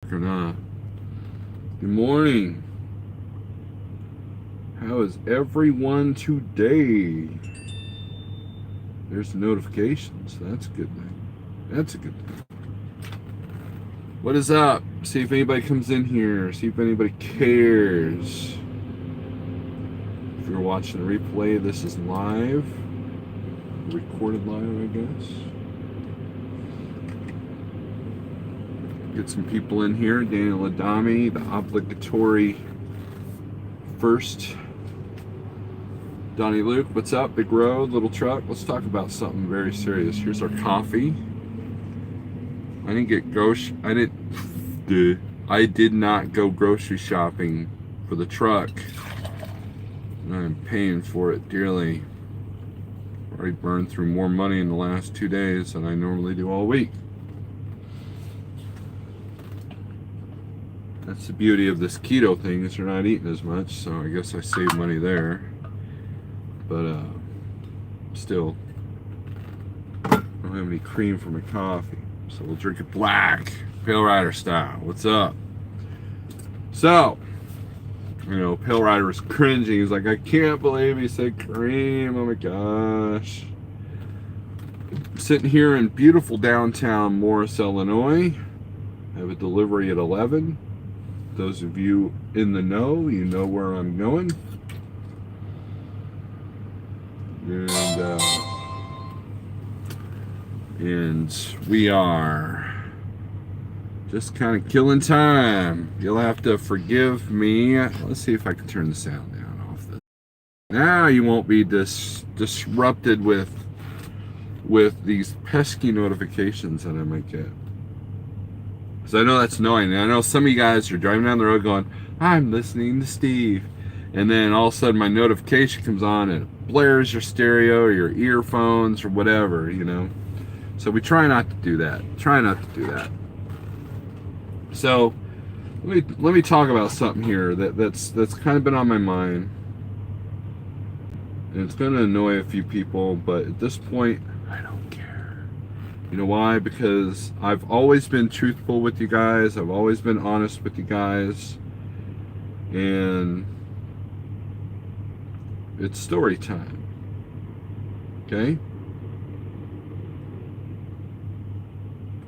Good morning. How is everyone today? There's the notifications. That's a good thing. That's a good thing. What is up? See if anybody comes in here. See if anybody cares. If you're watching the replay, this is live. Recorded live, I guess. Get some people in here. Daniel Adami, the obligatory first. Donnie Luke, what's up? Big Road, Little Truck. Let's talk about something very serious. Here's our coffee. I did not go grocery shopping for the truck. And I'm paying for it dearly. I already burned through more money in the last 2 days than I normally do all week. That's the beauty of this keto thing, is you're not eating as much, so I guess I save money there. But still, I don't have any cream for my coffee, so we'll drink it black, Pale Rider style. What's up? So, Pale Rider was cringing. He's like, I can't believe he said cream. Oh my gosh. I'm sitting here in beautiful downtown Morris, Illinois. I have a delivery at 11. Those of you in the know, you know where I'm going. And we are just kind of killing time. You'll have to forgive me. Let's see if I can turn the sound down off this. Now you won't be disrupted with these pesky notifications that I might get. Because I know that's annoying. And I know some of you guys are driving down the road going, I'm listening to Steve. And then all of a sudden my notification comes on and it blares your stereo or your earphones or whatever, So we try not to do that. So let me talk about something here that's kind of been on my mind. And it's going to annoy a few people, but at this point, I don't care. You know why? Because I've always been truthful with you guys. I've always been honest with you guys. And it's story time. Okay?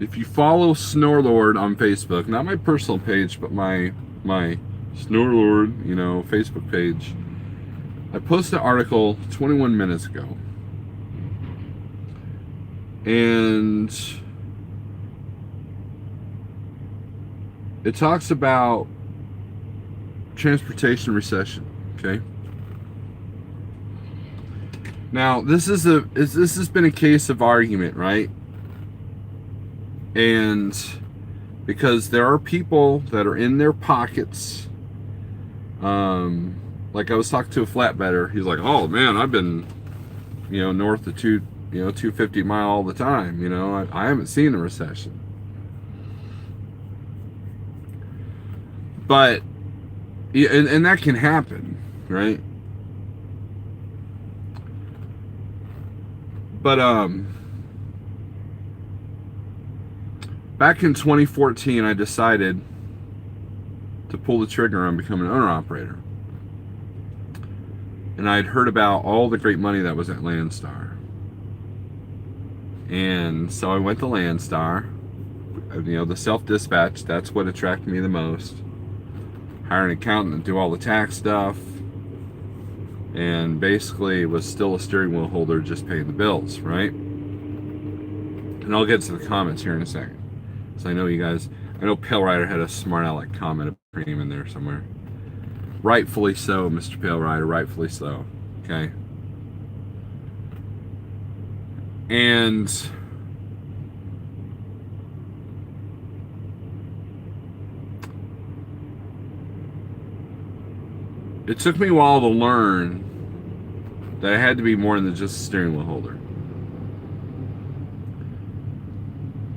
If you follow Snorlord on Facebook, not my personal page, but my Snorlord, Facebook page, I posted an article 21 minutes ago. And it talks about transportation recession, okay? Now, this has been a case of argument, right? And because there are people that are in their pockets, like I was talking to a flatbedder, he's like, oh man, I've been, north of 250 mile all the time, I haven't seen a recession. But, and that can happen, right? But, back in 2014, I decided to pull the trigger on becoming an owner-operator. And I'd heard about all the great money that was at Landstar. And so I went to Landstar. The self-dispatch, that's what attracted me the most. Hire an accountant to do all the tax stuff. And basically was still a steering wheel holder, just paying the bills, right? And I'll get to the comments here in a second. So I know Pale Rider had a smart aleck comment of cream in there somewhere. Rightfully so, Mr. Pale Rider, rightfully so. Okay. And it took me a while to learn that I had to be more than just a steering wheel holder.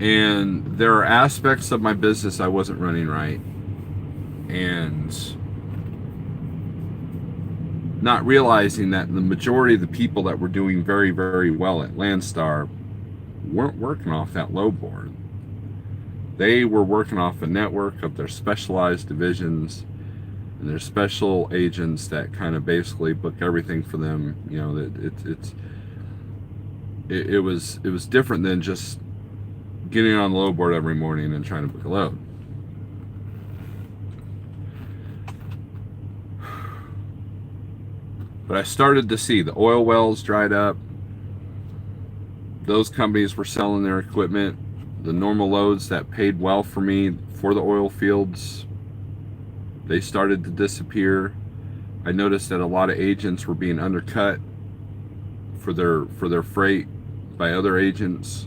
And there are aspects of my business I wasn't running right. And not realizing that the majority of the people that were doing very, very well at Landstar weren't working off that low board. They were working off a network of their specialized divisions and their special agents that kind of basically book everything for them. You know, it was different than just getting on the load board every morning and trying to book a load. But I started to see the oil wells dried up. Those companies were selling their equipment. The normal loads that paid well for me for the oil fields, they started to disappear. I noticed that a lot of agents were being undercut for their freight by other agents.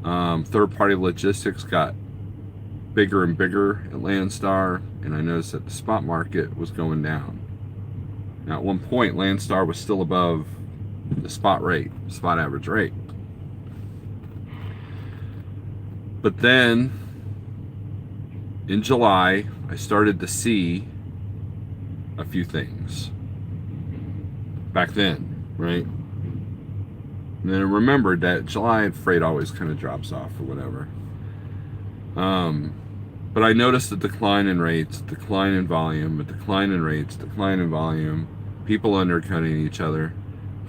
Third-party logistics got bigger and bigger at Landstar, and I noticed that the spot market was going down. Now, at one point, Landstar was still above the spot average rate. But then, in July, I started to see a few things. Back then, right? And then I remembered that July freight always kind of drops off or whatever. But I noticed a decline in rates, decline in volume, a decline in rates, decline in volume, people undercutting each other,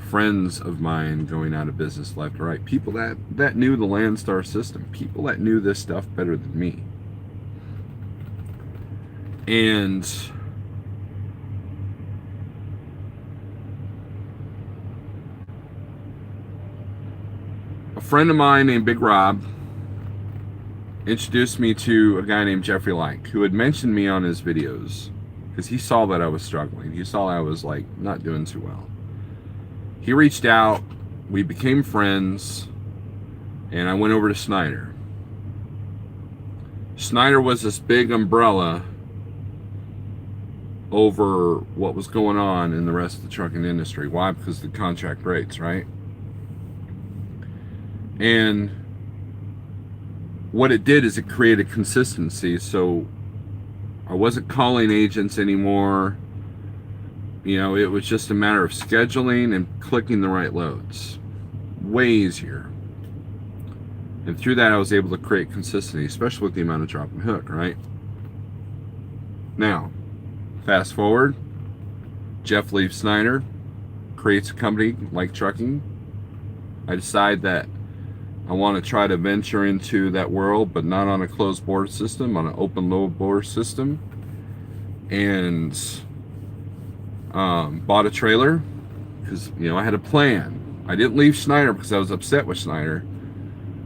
friends of mine going out of business left or right, people that knew the Landstar system, people that knew this stuff better than me. And a friend of mine named Big Rob introduced me to a guy named Jeffrey Like, who had mentioned me on his videos because he saw that I was struggling. He saw I was like not doing too well. He reached out, we became friends, and I went over to Snyder. Snyder was this big umbrella over what was going on in the rest of the trucking industry. Why? Because of the contract rates, right? And what it did is it created consistency. So I wasn't calling agents anymore. You know, it was just a matter of scheduling and clicking the right loads. Way easier. And through that, I was able to create consistency, especially with the amount of drop and hook, right? Now, fast forward, Jeff leaves Snyder, creates a company like Trucking. I decide that I want to try to venture into that world, but not on a closed board system, on an open load board system. And bought a trailer because, you know, I had a plan. I didn't leave Snyder because I was upset with Snyder.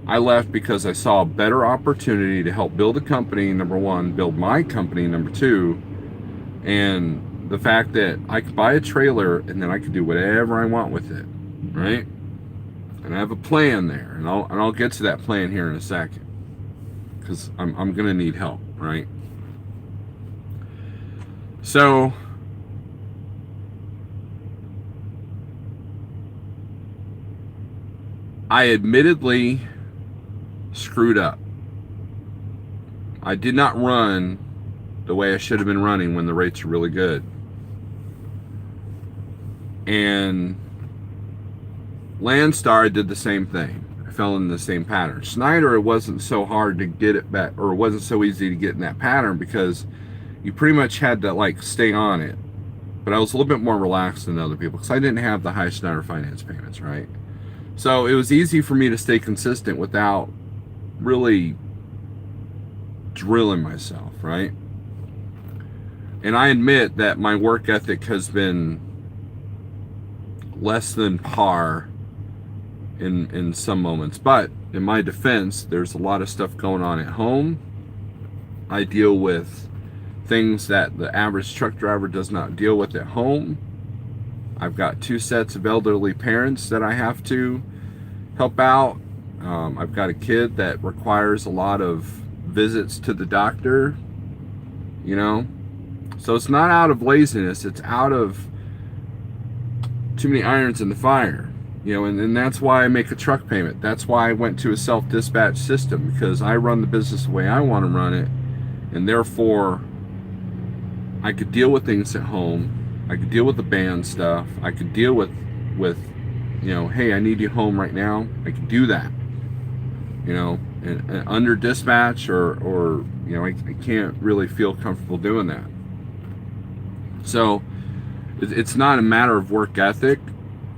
I left because I saw a better opportunity to help build a company, number one, build my company, number two, and the fact that I could buy a trailer and then I could do whatever I want with it, right? And I have a plan there, and I'll get to that plan here in a second, because I'm gonna need help, right? So I admittedly screwed up. I did not run the way I should have been running when the rates are really good. And Landstar did the same thing. I fell in the same pattern. Snyder, it wasn't so hard to get it back, or it wasn't so easy to get in that pattern because you pretty much had to like stay on it. But I was a little bit more relaxed than other people because I didn't have the high Snyder finance payments, right? So it was easy for me to stay consistent without really drilling myself, right? And I admit that my work ethic has been less than par in some moments, but in my defense, there's a lot of stuff going on at home. I deal with things that the average truck driver does not deal with at home. I've got 2 sets of elderly parents that I have to help out. I've got a kid that requires a lot of visits to the doctor, you know. So it's not out of laziness, it's out of too many irons in the fire, you know, and that's why I make a truck payment. That's why I went to a self-dispatch system, because I run the business the way I want to run it, and therefore I could deal with things at home. I could deal with the band stuff. I could deal with you know, hey, I need you home right now. I could do that, you know. and under dispatch, or I can't really feel comfortable doing that. So it's not a matter of work ethic.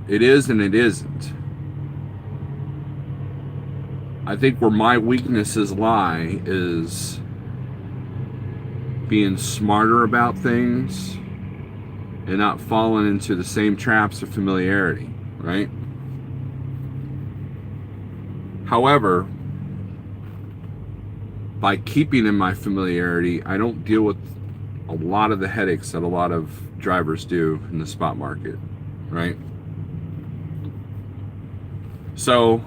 It is and it isn't. I think where my weaknesses lie is being smarter about things and not falling into the same traps of familiarity, right? However, by keeping in my familiarity, I don't deal with a lot of the headaches that a lot of drivers do in the spot market, right? So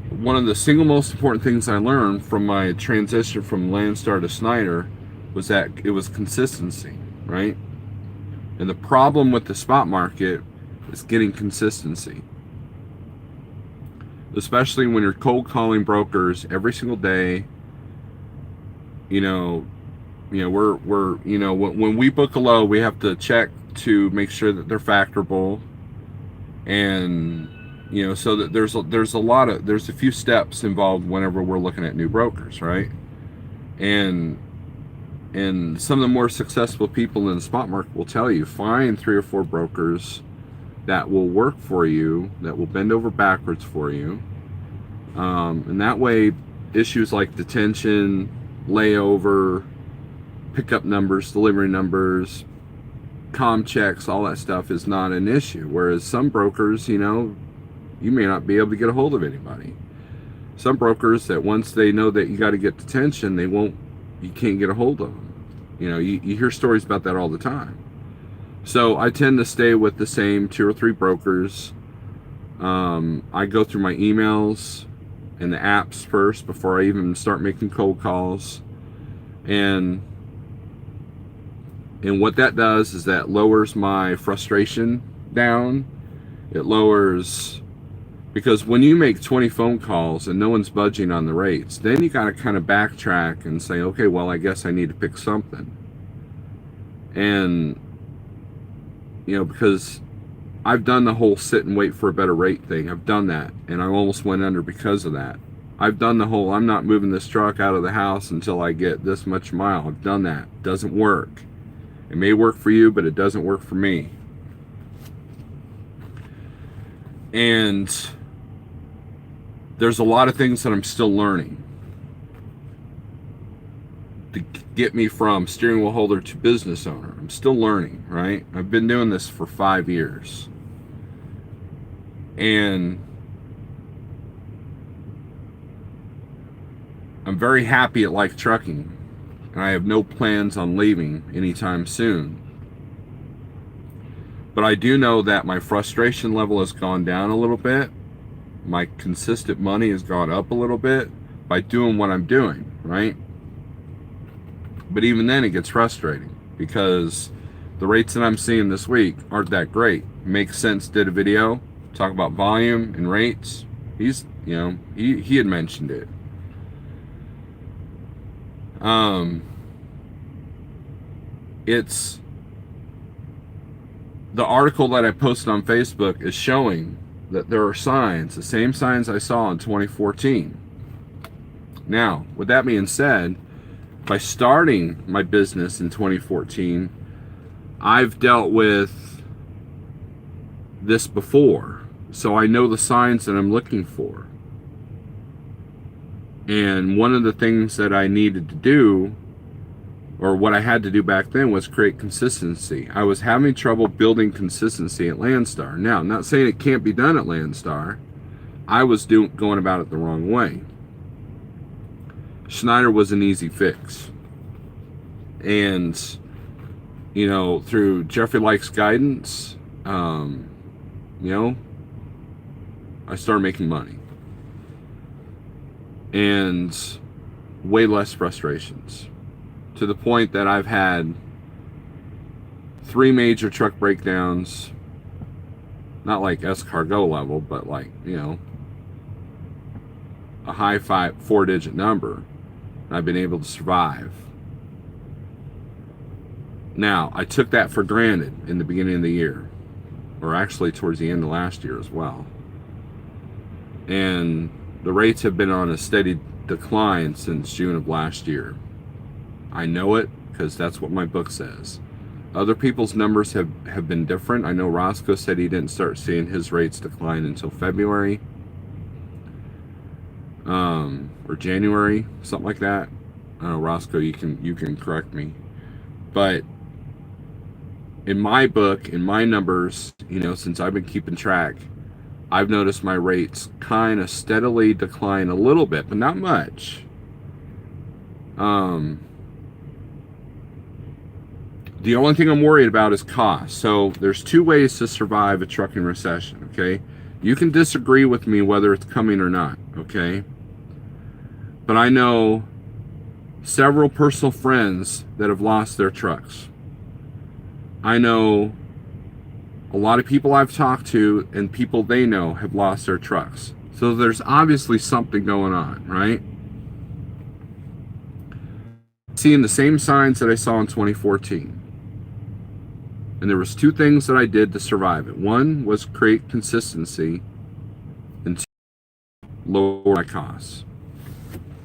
one of the single most important things I learned from my transition from Landstar to Snyder was that it was consistency, right? And the problem with the spot market is getting consistency, especially when you're cold calling brokers every single day. We're when we book a load, we have to check to make sure that they're factorable, and so that there's a few steps involved whenever we're looking at new brokers, right? And some of the more successful people in the spot market will tell you, find 3 or 4 brokers that will work for you, that will bend over backwards for you, and that way issues like detention, layover, pickup numbers, delivery numbers, comm checks, all that stuff is not an issue. Whereas some brokers, you may not be able to get a hold of anybody. Some brokers that once they know that you got to get detention, you can't get a hold of them. You hear stories about that all the time. So I tend to stay with the same 2 or 3 brokers. I go through my emails and the apps first before I even start making cold calls. And what that does is that lowers my frustration down. It lowers, because when you make 20 phone calls and no one's budging on the rates, then you got to kind of backtrack and say, okay, well, I guess I need to pick something. And because I've done the whole sit and wait for a better rate thing. I've done that, and I almost went under because of that. I've done the whole, I'm not moving this truck out of the house until I get this much mile. I've done that. It doesn't work. It may work for you, but it doesn't work for me. And there's a lot of things that I'm still learning to get me from steering wheel holder to business owner. I'm still learning, right? I've been doing this for 5 years. And I'm very happy at Like Trucking, and I have no plans on leaving anytime soon. But I do know that my frustration level has gone down a little bit. My consistent money has gone up a little bit by doing what I'm doing, right? But even then it gets frustrating because the rates that I'm seeing this week aren't that great. Makes Sense did a video talk about volume and rates. He had mentioned it. It's the article that I posted on Facebook is showing that there are signs, the same signs I saw in 2014. Now, with that being said, by starting my business in 2014, I've dealt with this before, so I know the signs that I'm looking for. And one of the things that I needed to do, or what I had to do back then, was create consistency. I was having trouble building consistency at Landstar. Now, I'm not saying it can't be done at Landstar. I was going about it the wrong way. Snyder was an easy fix. And, through Jeffrey Like's guidance, I started making money. And way less frustrations. To the point that I've had 3 major truck breakdowns, not like escargot level, but like, a high 4-digit number. And I've been able to survive. Now, I took that for granted in the beginning of the year, or actually towards the end of last year as well. And the rates have been on a steady decline since June of last year. I know it because that's what my book says. Other people's numbers have been different. I know Roscoe said he didn't start seeing his rates decline until February, or January, something like that. I don't know, Roscoe, you can correct me. But in my book, in my numbers, since I've been keeping track, I've noticed my rates kind of steadily decline a little bit, but not much. The only thing I'm worried about is cost. So there's two ways to survive a trucking recession, okay? You can disagree with me whether it's coming or not, okay? But I know several personal friends that have lost their trucks. I know a lot of people I've talked to and people they know have lost their trucks. So there's obviously something going on, right? Seeing the same signs that I saw in 2014. And there was two things that I did to survive it. One was create consistency, and two, lower my costs.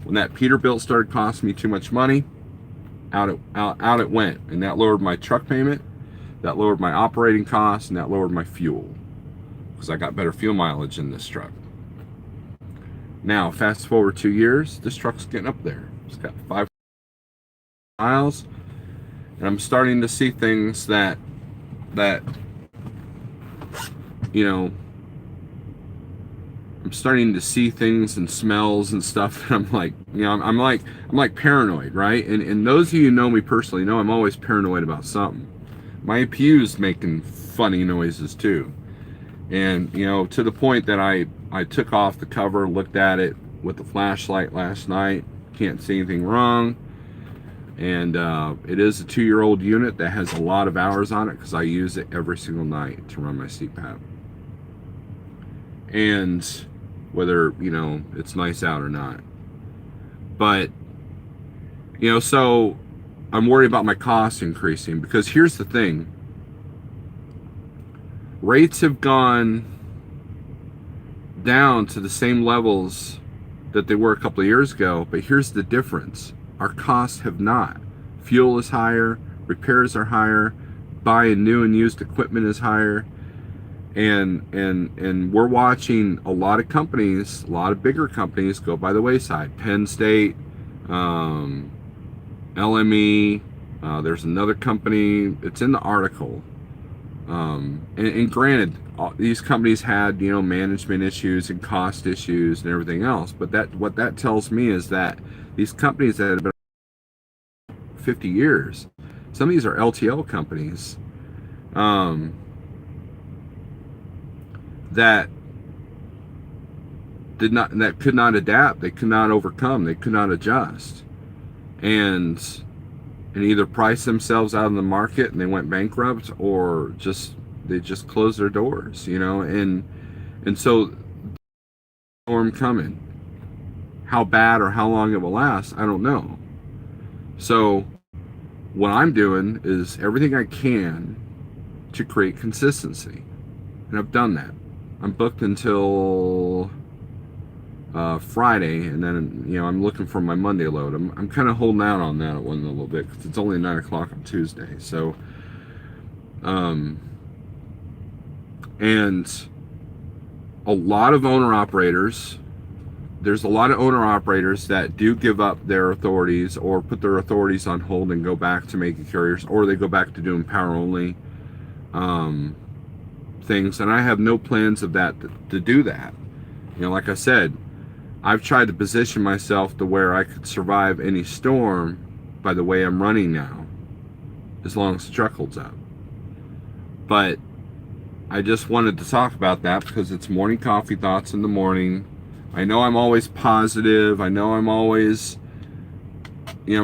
When that Peterbilt started costing me too much money, out it went, and that lowered my truck payment, that lowered my operating costs, and that lowered my fuel, because I got better fuel mileage in this truck. Now, fast forward 2 years, this truck's getting up there. It's got 5 miles, and I'm starting to see things that I'm starting to see things and smells and stuff. And I'm like, I'm like paranoid, right? And those of you who know me personally know I'm always paranoid about something. My APU's making funny noises too. And, to the point that I took off the cover, looked at it with the flashlight last night. Can't see anything wrong. And it is a 2-year-old unit that has a lot of hours on it because I use it every single night to run my CPAP. And whether, it's nice out or not. But, so I'm worried about my costs increasing, because here's the thing. Rates have gone down to the same levels that they were a couple of years ago, but here's the difference. Our costs have not. Fuel is higher, repairs are higher, buying new and used equipment is higher, and we're watching a lot of companies, a lot of bigger companies go by the wayside. Penn State, LME, there's another company, it's in the article. And granted, these companies had, management issues and cost issues and everything else, but what that tells me is that these companies that have been 50 years, some of these are LTL companies, that could not adapt, they could not overcome, they could not adjust, and either price themselves out of the market and they went bankrupt, or they just closed their doors, and so storm coming. How bad or how long it will last, I don't know. So what I'm doing is everything I can to create consistency, and I've done that. I'm booked until Friday, and then I'm looking for my Monday load. I'm kind of holding out on that one a little bit because it's only 9 o'clock on Tuesday. So, and a lot of owner-operators, there's a lot of owner-operators that do give up their authorities or put their authorities on hold and go back to making carriers, or they go back to doing power-only things, and I have no plans of that to do that. Like I said, I've tried to position myself to where I could survive any storm by the way I'm running now, as long as the truck holds up. But I just wanted to talk about that because it's morning coffee thoughts in the morning. I know I'm always positive. I know I'm always,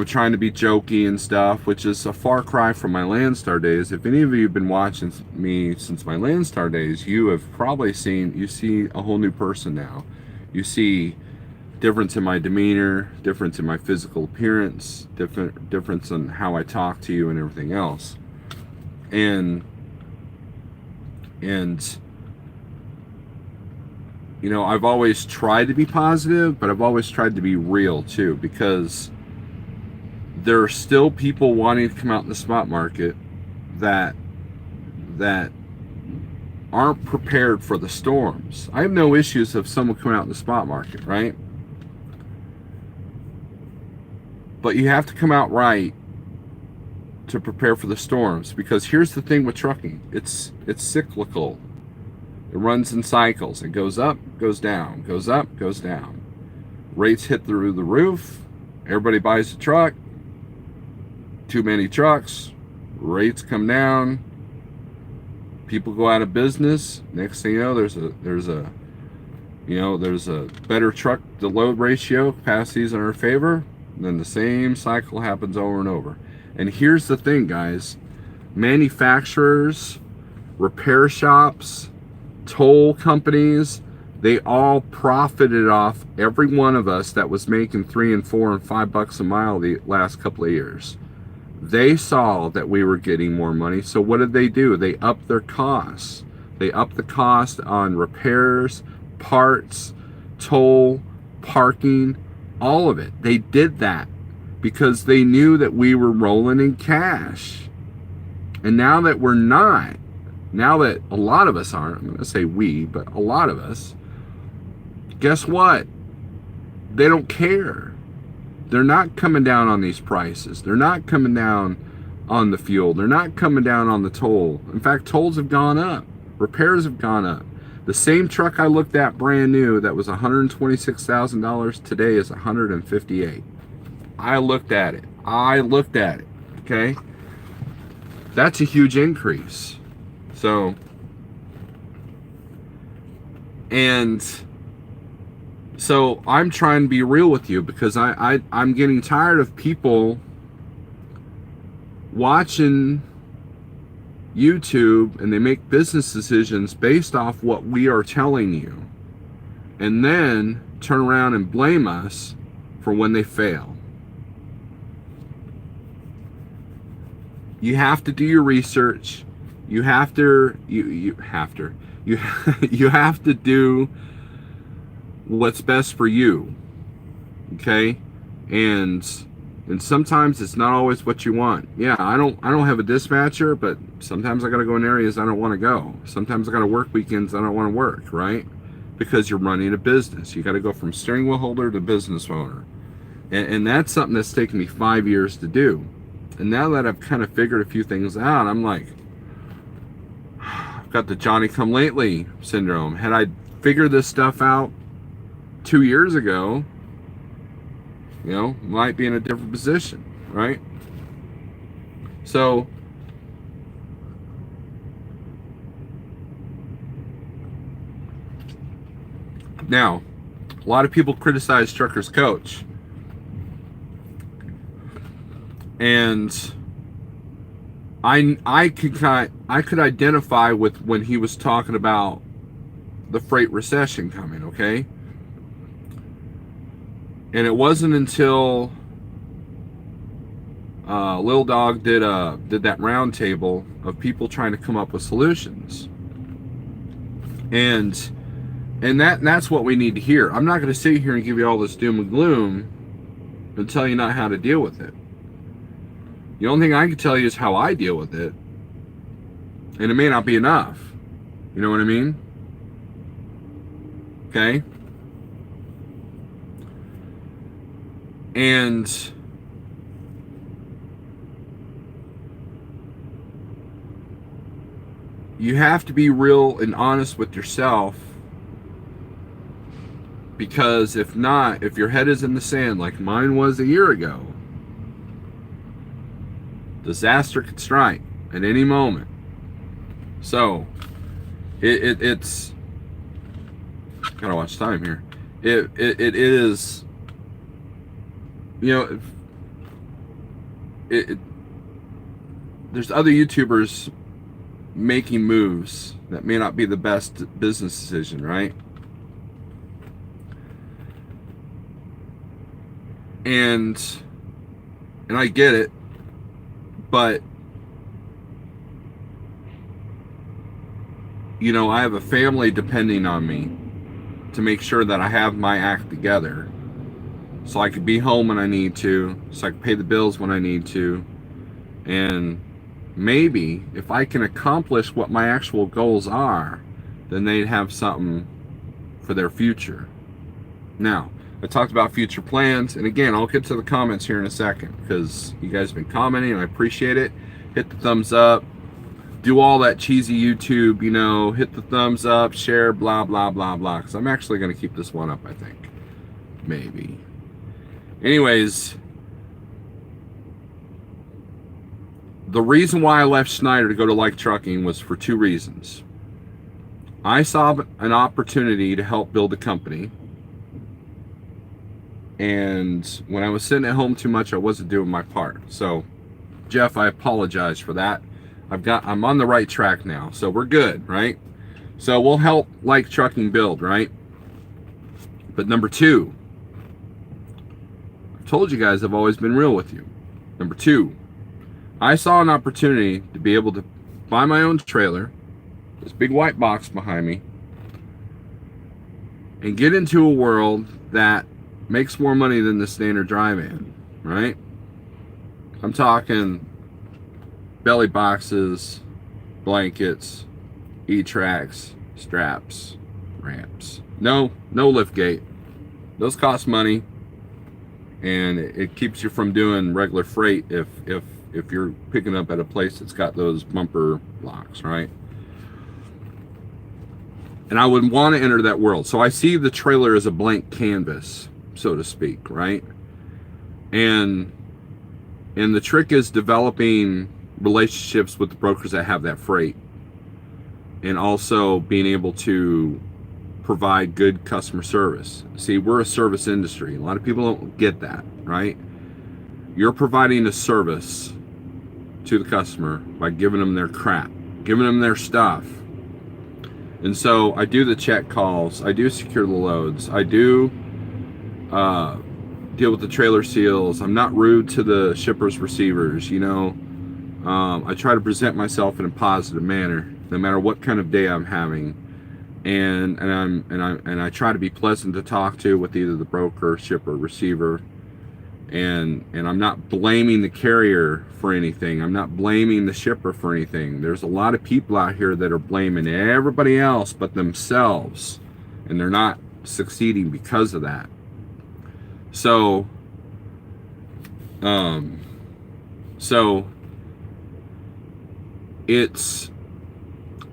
trying to be jokey and stuff, which is a far cry from my Landstar days. If any of you have been watching me since my Landstar days, you have probably you see a whole new person now. You see difference in my demeanor, difference in my physical appearance, difference in how I talk to you and everything else. And you know, I've always tried to be positive, but I've always tried to be real too, because there are still people wanting to come out in the spot market that aren't prepared for the storms. I have no issues of someone coming out in the spot market, right? But you have to come out right to prepare for the storms, because here's the thing with trucking. It's cyclical. It runs in cycles. It goes up, goes down, goes up, goes down. Rates hit through the roof. Everybody buys a truck. Too many trucks. Rates come down. People go out of business. Next thing you know, there's a better truck to load ratio. Capacity's in our favor. And then the same cycle happens over and over. And here's the thing, guys. Manufacturers, repair shops, toll companies, they all profited off every one of us that was making $3 and $4 and $5 a mile the last couple of years. They saw that we were getting more money, so what did they do? They upped their costs. They upped the cost on repairs, parts, toll, parking, all of it. They did that because they knew that we were rolling in cash. And now that we're not, now that a lot of us aren't, I'm going to say we, but a lot of us, guess what? They don't care. They're not coming down on these prices. They're not coming down on the fuel. They're not coming down on the toll. In fact, tolls have gone up. Repairs have gone up. The same truck I looked at brand new that was $126,000 today is $158,000. I looked at it. Okay? That's a huge increase. So, so I'm trying to be real with you, because I'm getting tired of people watching YouTube and they make business decisions based off what we are telling you, and then turn around and blame us for when they fail. You have to do your research. You have to do what's best for you, okay? And sometimes it's not always what you want. Yeah, I don't have a dispatcher, but sometimes I gotta go in areas I don't want to go. Sometimes I gotta work weekends I don't want to work, right? Because you're running a business. You gotta go from steering wheel holder to business owner, and that's something that's taken me 5 years to do. And now that I've kind of figured a few things out, I'm like, I've got the Johnny come lately syndrome. Had I figured this stuff out 2 years ago, you know, might be in a different position, right? So now, a lot of people criticize Trucker's Coach, and I could identify with when he was talking about the freight recession coming, okay? And it wasn't until Lil Dog did that round table of people trying to come up with solutions, and that's what we need to hear. I'm not going to sit here and give you all this doom and gloom and tell you not how to deal with it. The only thing I can tell you is how I deal with it, and it may not be enough. You know what I mean? Okay? And you have to be real and honest with yourself, because if not, if your head is in the sand like mine was a year ago, disaster could strike at any moment. So it's gotta watch time here. It is, you know, there's other YouTubers making moves that may not be the best business decision, right? And I get it, but you know, I have a family depending on me, to make sure that I have my act together, so I could be home when I need to, so I can pay the bills when I need to, and maybe if I can accomplish what my actual goals are, then they'd have something for their future. Now, I talked about future plans, and again, I'll get to the comments here in a second, because you guys have been commenting and I appreciate it. Hit the thumbs up, do all that cheesy YouTube, you know, hit the thumbs up, share, blah blah blah blah, because I'm actually going to keep this one up, I think, maybe. Anyways, the reason why I left Snyder to go to Like Trucking was for two reasons. I saw an opportunity to help build a company, and when I was sitting at home too much, I wasn't doing my part. So, Jeff, I apologize for that. I'm on the right track now, so we're good, right? So we'll help Like Trucking build, right? But number two, I've told you guys I've always been real with you. Number two, I saw an opportunity to be able to buy my own trailer, this big white box behind me, and get into a world that makes more money than the standard dry van, right? I'm talking belly boxes, blankets, E-tracks, straps, ramps. No lift gate. Those cost money, and it keeps you from doing regular freight if you're picking up at a place that's got those bumper blocks, right? And I would want to enter that world. So I see the trailer as a blank canvas, so to speak, right? And the trick is developing relationships with the brokers that have that freight, and also being able to provide good customer service. See, we're a service industry. A lot of people don't get that, right? You're providing a service to the customer by giving them their crap, giving them their stuff. And so I do the check calls, I do secure the loads, I do deal with the trailer seals. I'm not rude to the shippers, receivers, you know. I try to present myself in a positive manner, no matter what kind of day I'm having, and I try to be pleasant to talk to with either the broker, shipper, receiver, and I'm not blaming the carrier for anything. I'm not blaming the shipper for anything. There's a lot of people out here that are blaming everybody else but themselves, and they're not succeeding because of that. So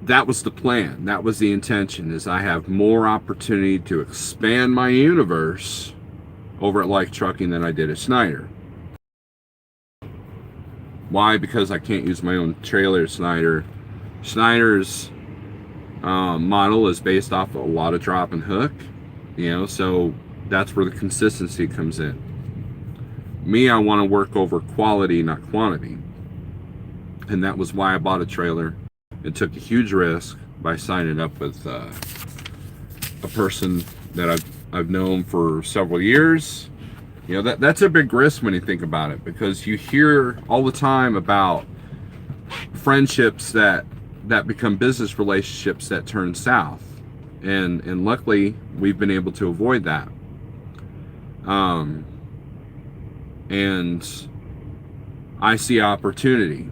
that was the plan. That was the intention, is I have more opportunity to expand my universe over at Like Trucking than I did at Snyder. Why? Because I can't use my own trailer at Snyder. Snyder's model is based off of a lot of drop and hook, you know, so that's where the consistency comes in. Me, I want to work over quality, not quantity. And that was why I bought a trailer and took a huge risk by signing up with a person that I've known for several years. You know, that's a big risk when you think about it, because you hear all the time about friendships that become business relationships that turn south, and luckily we've been able to avoid that. And I see opportunity,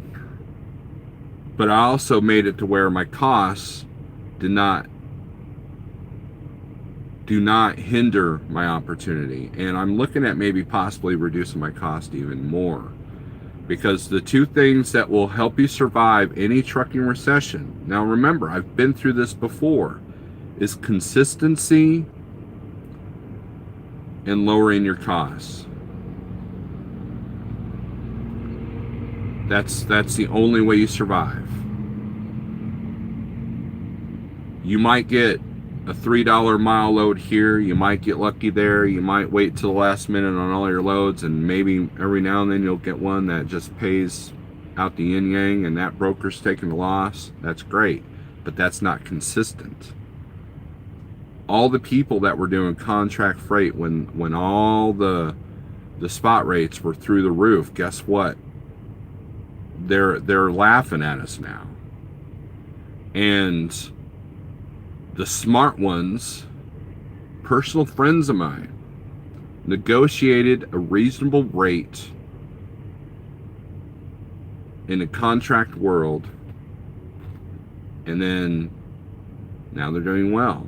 but I also made it to where my costs do not hinder my opportunity, and I'm looking at maybe possibly reducing my cost even more, because the two things that will help you survive any trucking recession, now remember, I've been through this before, is consistency and lowering your costs. That's the only way you survive. You might get a $3 mile load here, you might get lucky there, you might wait till the last minute on all your loads, and maybe every now and then you'll get one that just pays out the yin yang and that broker's taking the loss. That's great, but that's not consistent. All the people that were doing contract freight when all the spot rates were through the roof, guess what? They're laughing at us now. And the smart ones personal friends of mine negotiated a reasonable rate in the contract world, and then now they're doing well.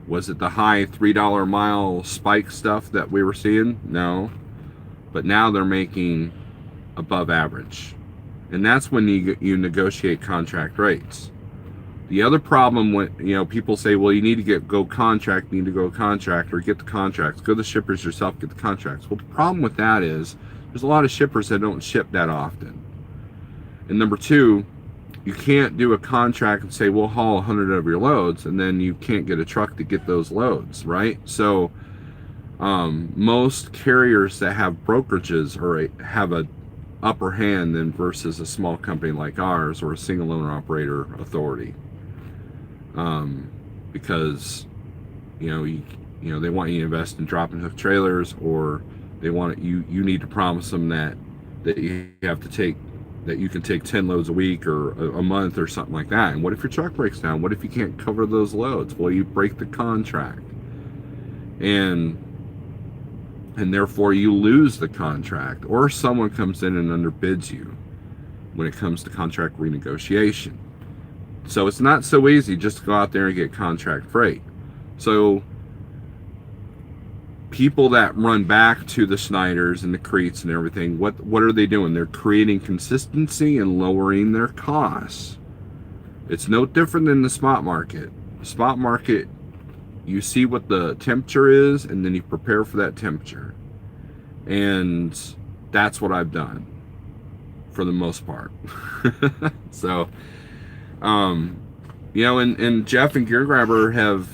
Was it the high $3 a mile spike stuff that we were seeing? No. But now they're making above average. And that's when you negotiate contract rates. The other problem when, people say, well, you need to go contract, you need to go contract, or get the contracts. Go to the shippers yourself, get the contracts. Well, the problem with that is there's a lot of shippers that don't ship that often. And number two, you can't do a contract and say, we'll haul 100 of your loads, and then you can't get a truck to get those loads, right? So most carriers that have brokerages have a upper hand than versus a small company like ours or a single owner operator authority, because they want you to invest in drop and hook trailers, or they want you need to promise them that you have to take, that you can take 10 loads a week or a month or something like that. And what if your truck breaks down? What if you can't cover those loads? Well, you break the contract, and therefore you lose the contract, or someone comes in and underbids you when it comes to contract renegotiation. So it's not so easy just to go out there and get contract freight. So people that run back to the Snyders and the Cretes and everything, what are they doing? They're creating consistency and lowering their costs. It's no different than the spot market. The spot market, you see what the temperature is, and then you prepare for that temperature. And that's what I've done for the most part. So, and Jeff and Gear Grabber have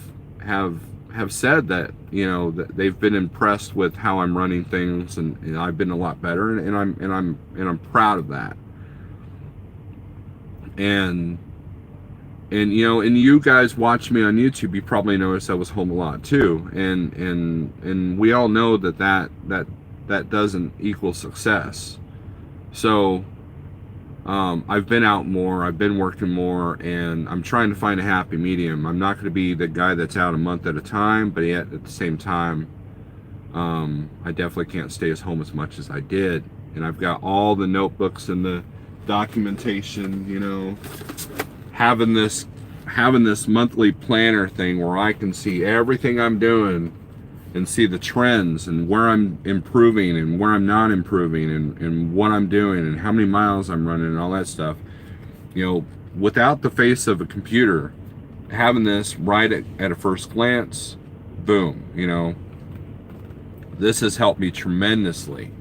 said that, that they've been impressed with how I'm running things, and I've been a lot better, and I'm proud of that. And you guys watch me on YouTube, you probably noticed I was home a lot too, and we all know that doesn't equal success. So I've been out more, I've been working more, and I'm trying to find a happy medium. I'm not going to be the guy that's out a month at a time, but yet at the same time, I definitely can't stay at home as much as I did. And I've got all the notebooks and the documentation, having this monthly planner thing where I can see everything I'm doing and see the trends and where I'm improving and where I'm not improving, and what I'm doing and how many miles I'm running and all that stuff. Without the face of a computer, having this right at a first glance, boom, this has helped me tremendously.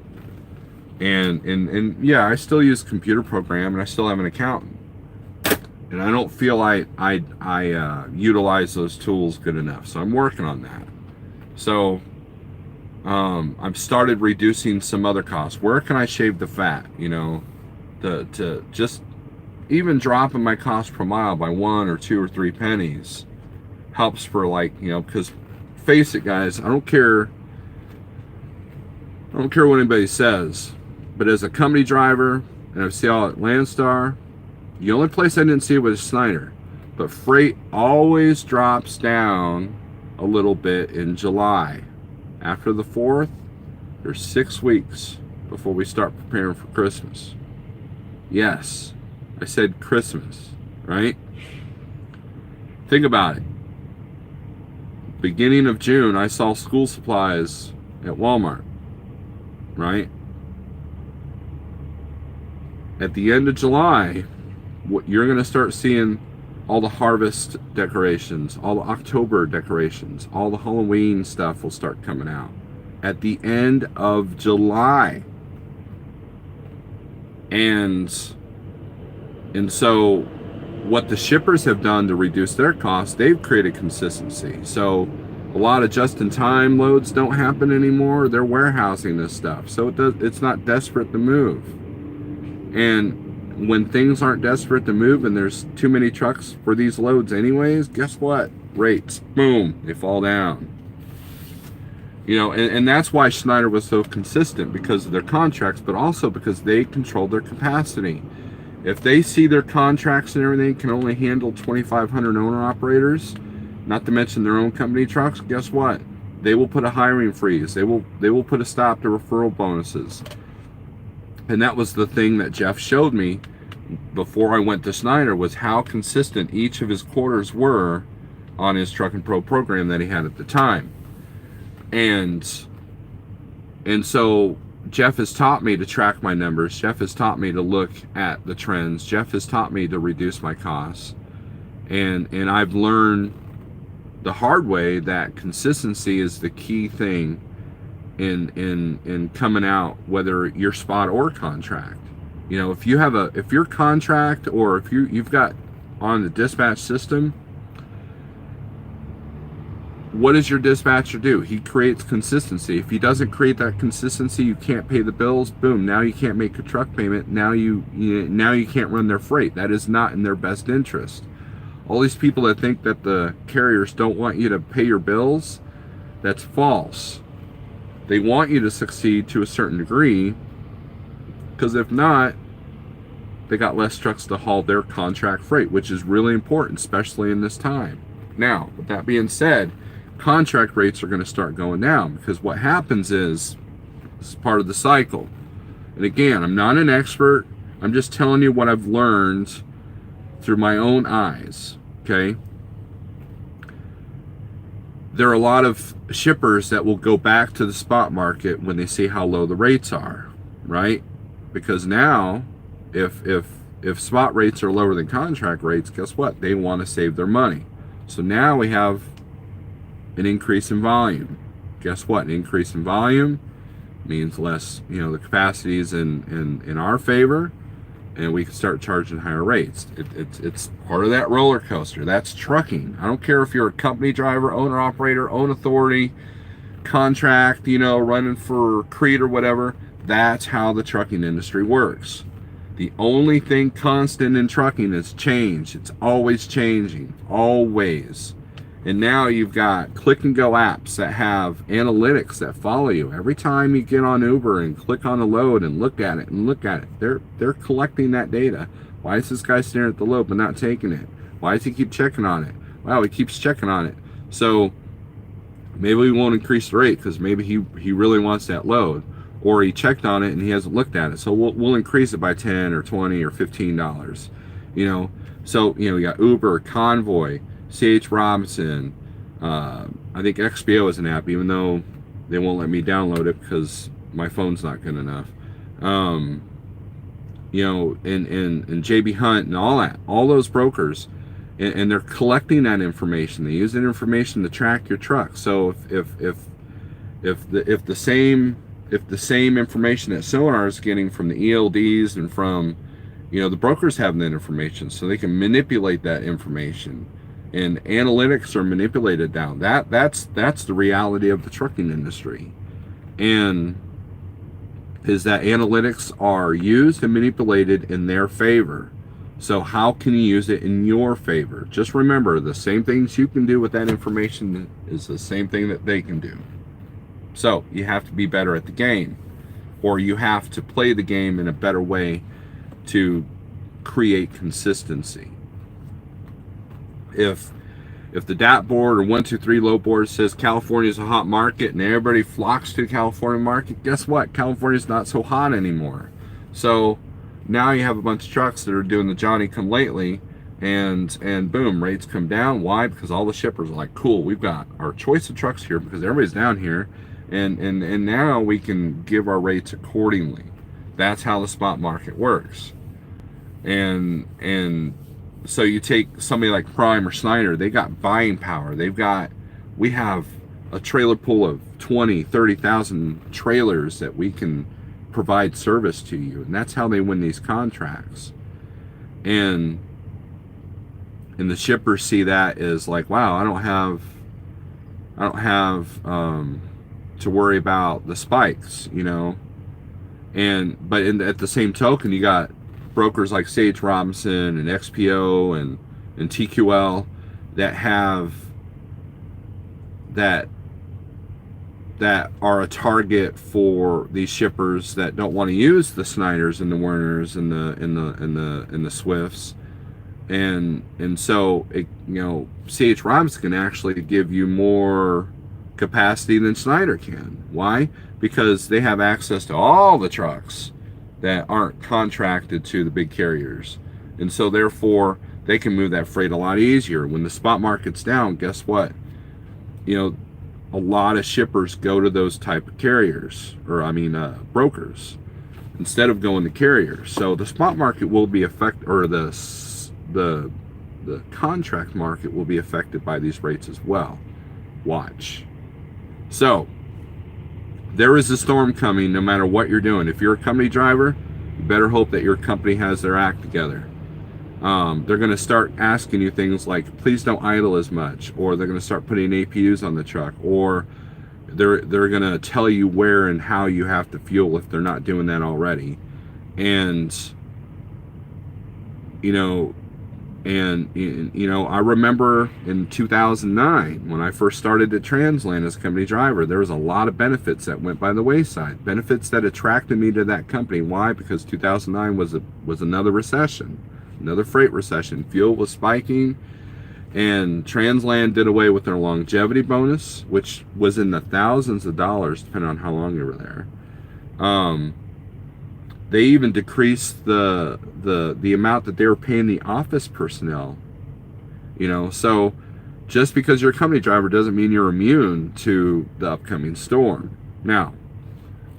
And yeah, I still use a computer program, and I still have an accountant, and I don't feel I utilize those tools good enough. So I'm working on that. So I've started reducing some other costs. Where can I shave the fat? To just even dropping my cost per mile by 1 or 2 or 3 pennies helps for, because face it, guys, I don't care what anybody says, but as a company driver, and I see all at Landstar, the only place I didn't see it was Snyder, but freight always drops down a little bit in July. After the 4th, there's 6 weeks before we start preparing for Christmas. Yes, I said Christmas, right? Think about it. Beginning of June, I saw school supplies at Walmart, right? At the end of July, you're going to start seeing all the harvest decorations, all the October decorations, all the Halloween stuff will start coming out at the end of July. And so what the shippers have done to reduce their costs, they've created consistency. So a lot of just-in-time loads don't happen anymore. They're warehousing this stuff. So it's not desperate to move. And when things aren't desperate to move and there's too many trucks for these loads anyways, guess what? Rates, boom, they fall down. And that's why Snyder was so consistent, because of their contracts, but also because they control their capacity. If they see their contracts and everything can only handle 2,500 owner operators, not to mention their own company trucks, guess what? They will put a hiring freeze. They will put a stop to referral bonuses. And that was the thing that Jeff showed me before I went to Snyder, was how consistent each of his quarters were on his Trucking Pro program that he had at the time. And so Jeff has taught me to track my numbers. Jeff has taught me to look at the trends. Jeff has taught me to reduce my costs. And I've learned the hard way that consistency is the key thing in coming out, whether you're spot or contract. You know, if you're contract, or if you've got on the dispatch system, what does your dispatcher do? He creates consistency. If he doesn't create that consistency, you can't pay the bills. Boom, now you can't make a truck payment. Now you can't run their freight. That is not in their best interest. All these people that think that the carriers don't want you to pay your bills, that's false. They want you to succeed to a certain degree, because if not, they got less trucks to haul their contract freight, which is really important, especially in this time. Now, with that being said, contract rates are going to start going down, because what happens is, this is part of the cycle. And again, I'm not an expert. I'm just telling you what I've learned through my own eyes, okay? There are a lot of shippers that will go back to the spot market when they see how low the rates are, right? Because now, if spot rates are lower than contract rates, guess what? They want to save their money. So now we have an increase in volume. Guess what? An increase in volume means less, the capacity is in our favor, and we can start charging higher rates. It's part of that roller coaster. That's trucking. I don't care if you're a company driver, owner, operator, own authority, contract, running for Crete or whatever. That's how the trucking industry works. The only thing constant in trucking is change. It's always changing, always. And now you've got click and go apps that have analytics that follow you. Every time you get on Uber and click on a load and look at it, they're collecting that data. Why is this guy staring at the load but not taking it? Why does he keep checking on it? Wow, he keeps checking on it. So maybe we won't increase the rate because maybe he really wants that load, or he checked on it and he hasn't looked at it. So we'll increase it by 10 or 20 or $15. So we got Uber, Convoy, C.H. Robinson, I think XPO is an app, even though they won't let me download it because my phone's not good enough. And JB Hunt and all those brokers, and they're collecting that information. They use that information to track your truck. So if the same information that Sonar is getting from the ELDs and from the brokers have that information, so they can manipulate that information. And analytics are manipulated down. That's the reality of the trucking industry. And is that analytics are used and manipulated in their favor. So how can you use it in your favor? Just remember, the same things you can do with that information is the same thing that they can do. So you have to be better at the game, or you have to play the game in a better way to create consistency. If the DAT board or 123 low board says California is a hot market and everybody flocks to the California market, guess what? California's not so hot anymore. So now you have a bunch of trucks that are doing the Johnny come lately, and boom, rates come down. Why? Because all the shippers are like, cool, we've got our choice of trucks here because everybody's down here, and now we can give our rates accordingly. That's how the spot market works. And so you take somebody like Prime or Snyder, they got buying power. We have a trailer pool of 20, 30,000 trailers that we can provide service to you. And that's how they win these contracts. And the shippers see that as like, wow, I don't have to worry about the spikes, but at the same token, you got brokers like C.H. Robinson and XPO and TQL that are a target for these shippers that don't want to use the Snyders and the Werners and the Swifts, and so C.H. Robinson can actually give you more capacity than Snyder can. Why? Because they have access to all the trucks that aren't contracted to the big carriers. And so therefore, they can move that freight a lot easier. When the spot market's down, guess what? You know, a lot of shippers go to those type of carriers, or brokers, instead of going to carriers. So the spot market will be affected, or the contract market will be affected by these rates as well. Watch. So there is a storm coming no matter what you're doing. If you're a company driver, you better hope that your company has their act together. They're going to start asking you things like, please don't idle as much, or they're going to start putting APUs on the truck, or they're going to tell you where and how you have to fuel if they're not doing that already. And I remember in 2009 when I first started at Transland as a company driver, there was a lot of benefits that went by the wayside, benefits that attracted me to that company. Why? Because 2009 was another recession, another freight recession. Fuel was spiking, and Transland did away with their longevity bonus, which was in the thousands of dollars depending on how long you were there. They even decreased the amount that they were paying the office personnel. So just because you're a company driver doesn't mean you're immune to the upcoming storm. Now,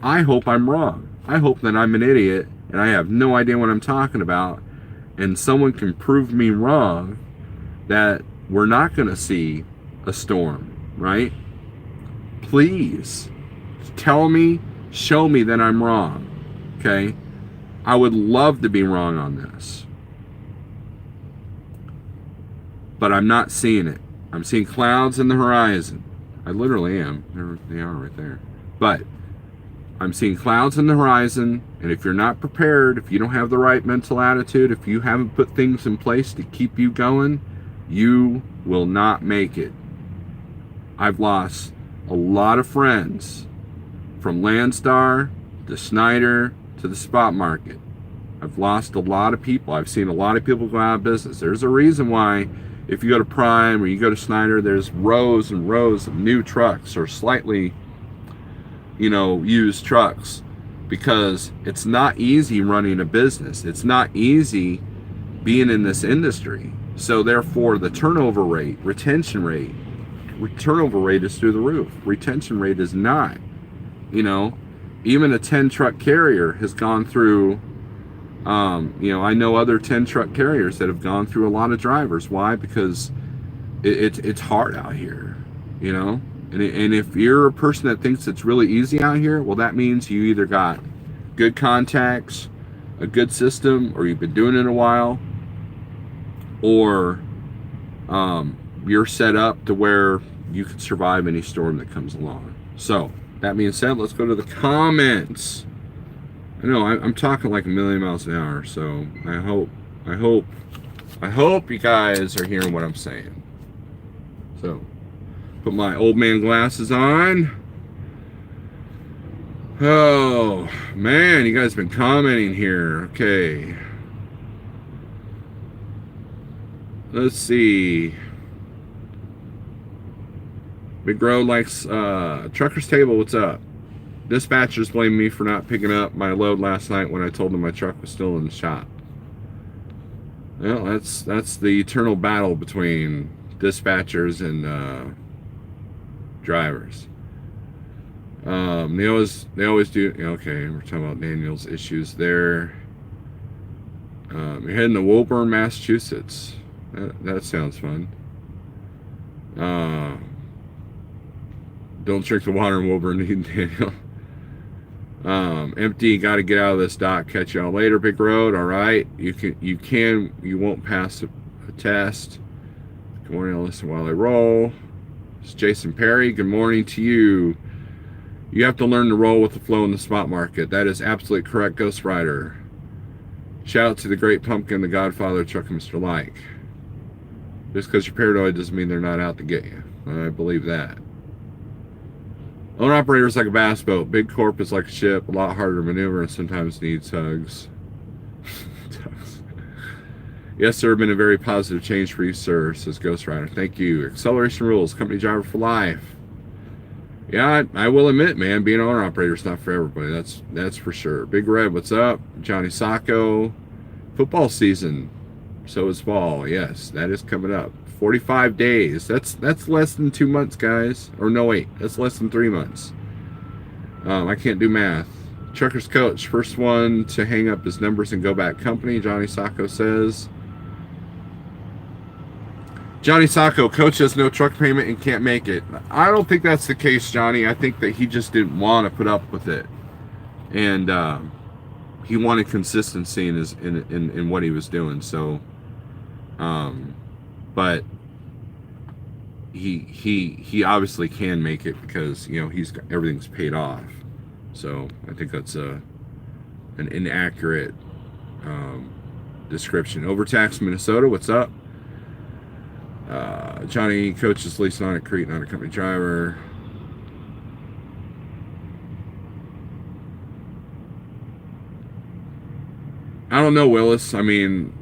I hope I'm wrong. I hope that I'm an idiot and I have no idea what I'm talking about, and someone can prove me wrong, that we're not going to see a storm, right? Please tell me, show me that I'm wrong. Okay, I would love to be wrong on this, but I'm not seeing it. I'm seeing clouds in the horizon. I literally am. They are right there. But I'm seeing clouds in the horizon, and if you're not prepared, if you don't have the right mental attitude, if you haven't put things in place to keep you going, you will not make it. I've lost a lot of friends from Landstar to Snyder to the spot market. I've lost a lot of people. I've seen a lot of people go out of business. There's a reason why if you go to Prime or you go to Snyder, there's rows and rows of new trucks or slightly, used trucks, because it's not easy running a business. It's not easy being in this industry. So therefore, the turnover rate, turnover rate is through the roof. Retention rate is not. Even a 10 truck carrier has gone through, I know other 10 truck carriers that have gone through a lot of drivers. Why? Because it's hard out here, and if you're a person that thinks it's really easy out here, well, that means you either got good contacts, a good system, or you've been doing it a while, or you're set up to where you can survive any storm that comes along. So that being said, let's go to the comments. I know I'm talking like a million miles an hour, so I hope you guys are hearing what I'm saying. So, put my old man glasses on. Oh man, you guys been commenting here. Okay, let's see. Big Road likes Trucker's Table. What's up? Dispatchers blame me for not picking up my load last night when I told them my truck was still in the shop. Well, that's the eternal battle between dispatchers and drivers. They always do. Okay, we're talking about Daniel's issues there. You're heading to Woburn, Massachusetts. That sounds fun. Don't drink the water in Woburn, Daniel. Empty, got to get out of this dock. Catch y'all later, Big Road. All right, you won't pass a test. Good morning, I'll listen while I roll. It's Jason Perry. Good morning to you. You have to learn to roll with the flow in the spot market. That is absolutely correct, Ghost Rider. Shout out to the Great Pumpkin, the Godfather of Truck Mr. Like. Just because you're paranoid doesn't mean they're not out to get you. I believe that. Owner operator is like a bass boat. Big corp is like a ship, a lot harder to maneuver and sometimes needs hugs. Yes, sir, been a very positive change for you, sir, says Ghost Rider. Thank you. Acceleration rules, company driver for life. Yeah, I will admit, man, being an owner operator is not for everybody. That's for sure. Big Red, what's up? Johnny Sacco. Football season. So is fall. Yes, that is coming up. 45 days. That's less than 2 months, guys. Or no, wait, that's less than 3 months. I can't do math. Trucker's coach, first one to hang up his numbers and go back company. Johnny Sacco says. Johnny Sacco, coach has no truck payment and can't make it. I don't think that's the case, Johnny. I think that he just didn't want to put up with it, and he wanted consistency in his in what he was doing. So, but he obviously can make it because he's got, everything's paid off. So I think that's an inaccurate description. Overtaxed Minnesota, what's up? Johnny coaches leased on a Crete, not a company driver. I don't know, Willis. I mean,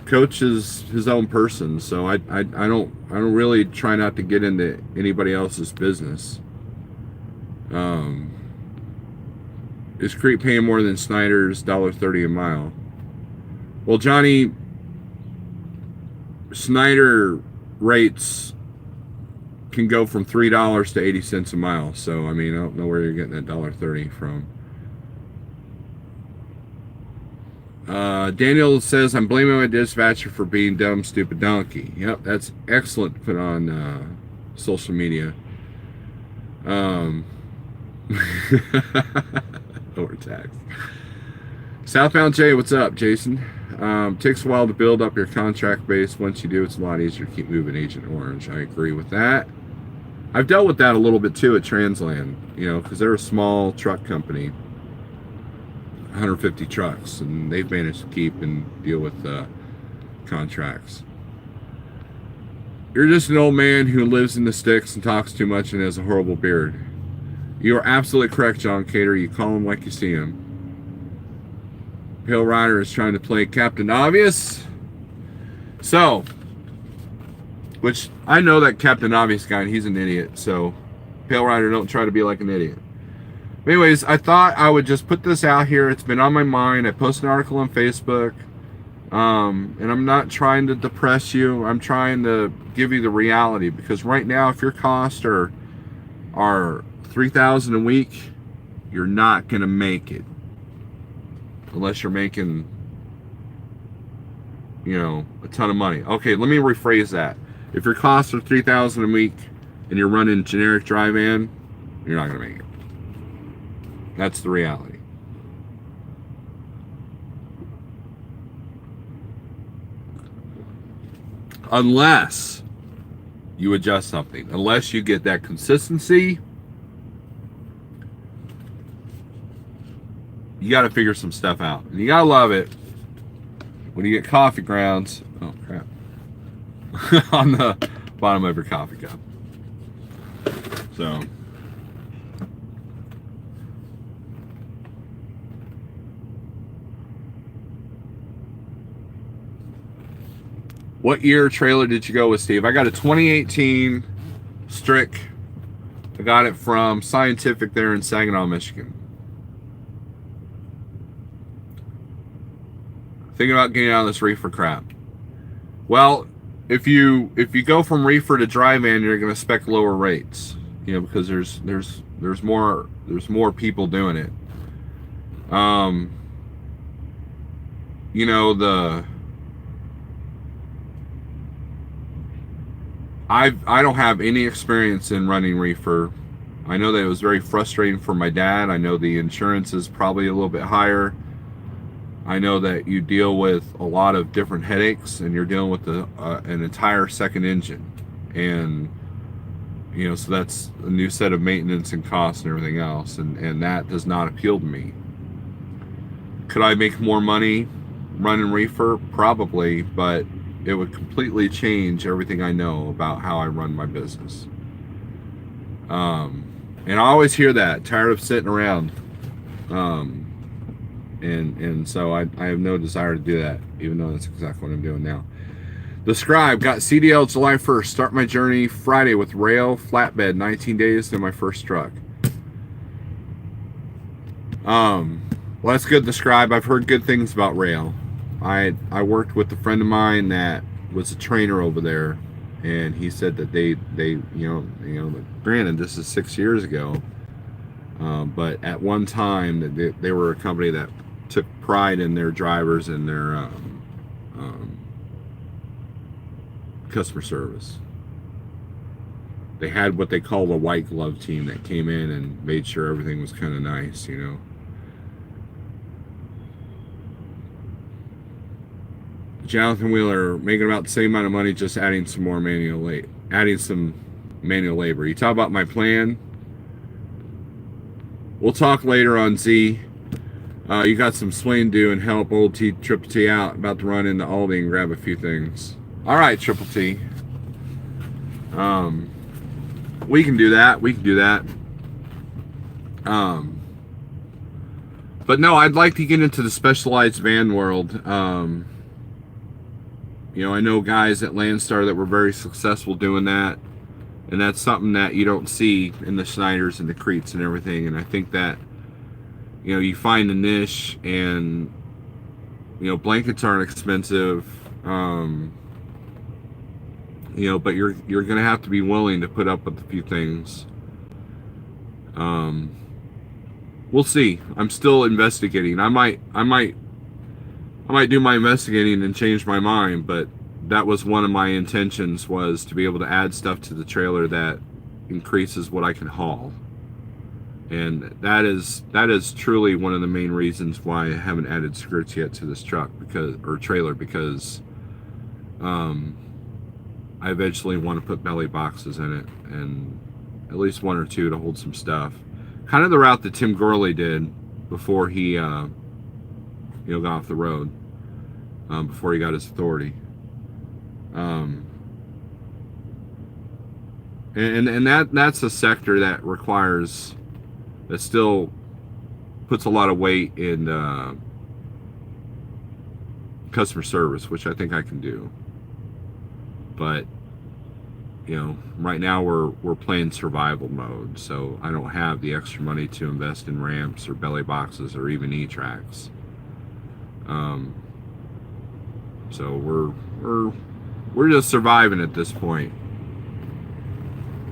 coach is his own person, so I don't really try not to get into anybody else's business. Is Crete paying more than Snyder's $1.30 a mile? Well, Johnny, Snyder rates can go from $3 to 80 cents a mile. So I mean, I don't know where you're getting that $1.30 from. Daniel says, I'm blaming my dispatcher for being dumb, stupid donkey. Yep, that's excellent to put on social media. Overtax. Southbound Jay, what's up, Jason? Takes a while to build up your contract base. Once you do, it's a lot easier to keep moving Agent Orange. I agree with that. I've dealt with that a little bit too at Transland, because they're a small truck company, 150 trucks, and they've managed to keep and deal with contracts. You're just an old man who lives in the sticks and talks too much and has a horrible beard. You are absolutely correct, John Cater. You call him like you see him. Pale Rider is trying to play Captain Obvious. So, which I know that Captain Obvious guy, and he's an idiot. So, Pale Rider, don't try to be like an idiot. But anyways, I thought I would just put this out here. It's been on my mind. I posted an article on Facebook. And I'm not trying to depress you. I'm trying to give you the reality. Because right now, if your costs are $3,000 a week, you're not going to make it. Unless you're making, a ton of money. Okay, let me rephrase that. If your costs are $3,000 a week and you're running generic dry van, you're not going to make it. That's the reality. Unless you adjust something. Unless you get that consistency, you got to figure some stuff out. And you got to love it when you get coffee grounds. Oh, crap. On the bottom of your coffee cup. So. What year trailer did you go with, Steve? I got a 2018 Strick. I got it from Scientific there in Saginaw, Michigan. Thinking about getting out of this reefer crap. Well, if you go from reefer to dry van, you're going to expect lower rates, because there's more people doing it. I don't have any experience in running reefer. I know that it was very frustrating for my dad. I know the insurance is probably a little bit higher. I know that you deal with a lot of different headaches, and you're dealing with an entire second engine, and so that's a new set of maintenance and costs and everything else, and that does not appeal to me. Could I make more money running reefer? Probably, but it would completely change everything I know about how I run my business. And I always hear that, tired of sitting around. And so I have no desire to do that, even though that's exactly what I'm doing now. The Scribe got CDL July 1st. Start my journey Friday with rail flatbed. 19 days to my first truck. Well, that's good. The Scribe. I've heard good things about rail. I worked with a friend of mine that was a trainer over there, and he said that they granted this is 6 years ago, but at one time they were a company that took pride in their drivers and their customer service. They had what they call the white glove team that came in and made sure everything was kind of nice, you know. Jonathan Wheeler making about the same amount of money, just adding some manual labor. You talk about my plan. We'll talk later on Z. You got some swing to do and help old T Triple T out. About to run into Aldi and grab a few things. All right, Triple T. We can do that. But no, I'd like to get into the specialized van world. You know, I know guys at Landstar that were very successful doing that, and that's something that you don't see in the Snyders and the Cretes and everything. And I think that, you know, you find a niche, and you know, blankets aren't expensive, you know, but you're gonna have to be willing to put up with a few things. We'll see. I'm still investigating. I might do my investigating and change my mind, but that was one of my intentions, was to be able to add stuff to the trailer that increases what I can haul. And that is truly one of the main reasons why I haven't added skirts yet to this truck, trailer, because I eventually want to put belly boxes in it, and at least one or two to hold some stuff. Kind of the route that Tim Gorley did before he got off the road, before he got his authority. And that's a sector that still puts a lot of weight in customer service, which I think I can do. But you know, right now we're playing survival mode, so I don't have the extra money to invest in ramps or belly boxes or even E-tracks. So we're just surviving at this point,